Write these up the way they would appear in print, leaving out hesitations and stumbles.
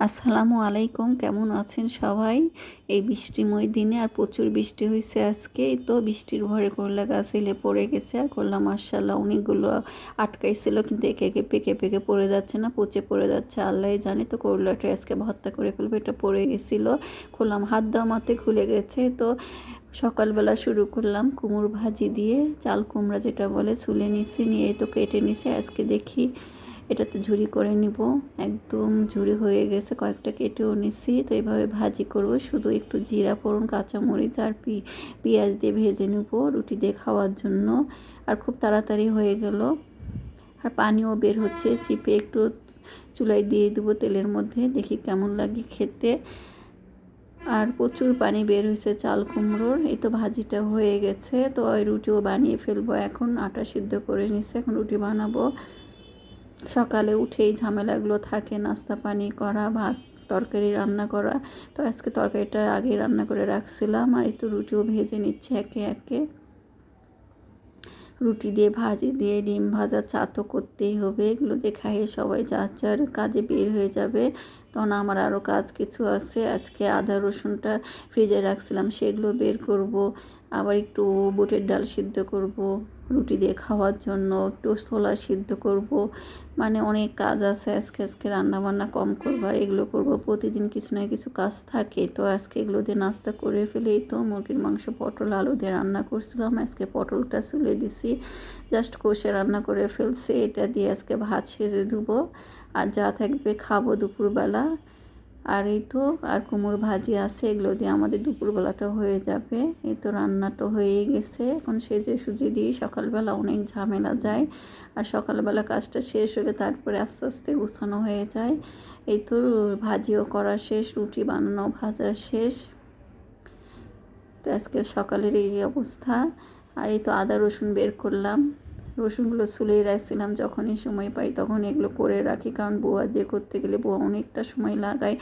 আসসালামু আলাইকুম, কেমন আছেন সবাই? এই বৃষ্টিময় দিনে আর প্রচুর বৃষ্টি হয়েছে আজকে। এই তো বৃষ্টির ভরে করলা গাছ হেলে পড়ে গেছে, আর করলা মাশাআল্লাহ অনেকগুলো আটকাইছিল, কিন্তু একে একে পেকে পেকে পড়ে যাচ্ছে না, পচে পড়ে যাচ্ছে। আল্লাহই জানে। তো করলাটা আজকে ভর্তা করে ফেলবো। এটা পড়ে গেছিলো, খুললাম, হাত দেওয়া মাত্রই খুলে গেছে। তো সকালবেলা শুরু করলাম কুমড়ো ভাজি দিয়ে, চাল কুমড়া যেটা বলে, ছুলে নিছি, নিয়ে তো কেটে নিছি। আজকে দেখি এটাতে ঝুরি করে নিব। একদম ঝুরি হয়ে গেছে, কয়েকটা কেটেও নিছি। তো এইভাবে ভাজি করব, শুধু একটু জিরা ফোড়ন, কাঁচামরিচ আর পেঁয়াজ দিয়ে ভেজে নেব রুটি দিয়ে খাওয়ার জন্য। আর খুব তাড়াতাড়ি হয়ে গেল, আর পানিও বের হচ্ছে। চিপে একটু চুলায় দিয়ে দেবো তেলের মধ্যে, দেখি কেমন লাগে খেতে। আর প্রচুর পানি বের হয়েছে চাল কুমড়োর। এই তো ভাজিটা হয়ে গেছে, তো ওই রুটিও বানিয়ে ফেলবো। এখন আটা সিদ্ধ করে নিচ্ছে, এখন রুটি বানাবো। সকালে উঠেই ঝামেলাগুলো থাকে, নাস্তা পানি করা, ভাত তরকারি রান্না করা। তো আজকে তরকারিটা আগে রান্না করে রাখছিলাম, আর একটু রুটিও ভেজে নিচ্ছে একে একে। রুটি দিয়ে, ভাজি দিয়ে, ডিম ভাজা, চা তো করতেই হবে। এগুলো দিয়ে খাইয়ে সবাই যার যার কাজে বের হয়ে যাবে। তখন আমার আরও কাজ কিছু আছে। আজকে আদা রসুনটা ফ্রিজে রাখছিলাম, সেগুলো বের করব। আবার একটু বুটের ডাল সিদ্ধ করব রুটি দিয়ে খাওয়ার জন্য, একটু ছোলা সিদ্ধ করব। মানে অনেক কাজ আছে আজকে রান্নাবান্না কম করবো, আর এগুলো করবো। প্রতিদিন কিছু না কিছু কাজ থাকে। তো আজকে এগুলো দিয়ে নাস্তা করে ফেলেই তো মুরগির মাংস, পটল আলু দিয়ে রান্না করছিলাম। আজকে পটলটা চুলে দিছি, জাস্ট কষে রান্না করে ফেলছি। এটা দিয়ে আজকে ভাত সেজে দেবো, আর যা থাকবে খাবো দুপুরবেলা। আর এই তো আর কুমড়ো ভাজি আছে, এগুলো দিয়ে আমাদের দুপুরবেলাটা হয়ে যাবে। এই তো রান্নাটা হয়েই গেছে, এখন সেজে সুজে দিই। সকালবেলা অনেক ঝামেলা যায়, আর সকালবেলা কাজটা শেষ হলে তারপরে আস্তে আস্তে গুছানো হয়ে যায়। এই তো ভাজিও করা শেষ, রুটি বানানো, ভাজা শেষ। তো আজকে সকালের এই অবস্থা। আর এই তো আদা রসুন বের করলাম, রসুনগুলো ছুলেই রাখছিলাম, যখনই সময় পাই তখন এগুলো করে রাখি। কারণ বোয়া যে করতে গেলে বোয়া অনেকটা সময় লাগায়।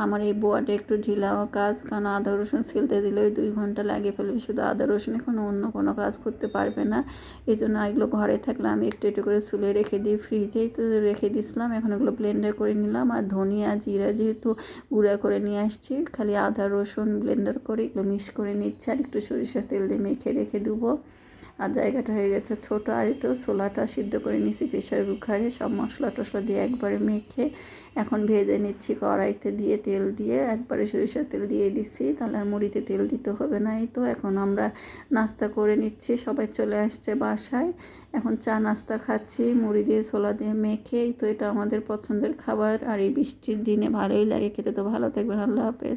আমার এই বোয়াটা একটু ঢিলাও কাজ, কারণ আদা রসুন ছিলতে দিলে ওই 2 ঘন্টা লাগে ফেলবে শুধু আদা রসুন, এখন অন্য কোনো কাজ করতে পারবে না। এই জন্য এগুলো ঘরে থাকলে আমি একটু একটু করে ছুলে রেখে দিই, ফ্রিজেই তো রেখে দিয়েছিলাম। এখন এগুলো ব্লেন্ডার করে নিলাম। আর ধনিয়া জিরা যেহেতু গুঁড়া করে নিয়ে আসছি, খালি আদা রসুন ব্লেন্ডার করে এগুলো মিক্স করে নিচ্ছে, আর একটু সরিষার তেল দিয়ে মেখে রেখে দেবো। আর জায়গাটা হয়ে গেছে ছোটো। আর তো ছোলাটা সিদ্ধ করে নিছি প্রেশার কুকারে, সব মশলা টশলা দিয়ে একবারে মেখে এখন ভেজে নিচ্ছি কড়াইতে দিয়ে, তেল দিয়ে একবারে সরিষার তেল দিয়ে দিচ্ছি, তাহলে আর মুড়িতে তেল দিতে হবে না। এই তো এখন আমরা নাস্তা করে নিচ্ছি, সবাই চলে আসছে বাসায়। এখন চা নাস্তা খাচ্ছি মুড়ি দিয়ে ছোলা দিয়ে মেখে। তো এটা আমাদের পছন্দের খাবার, আর এই বৃষ্টির দিনে ভালোই লাগে খেতে। তো ভালো থাকবেন, আল্লাহ হাফেজ।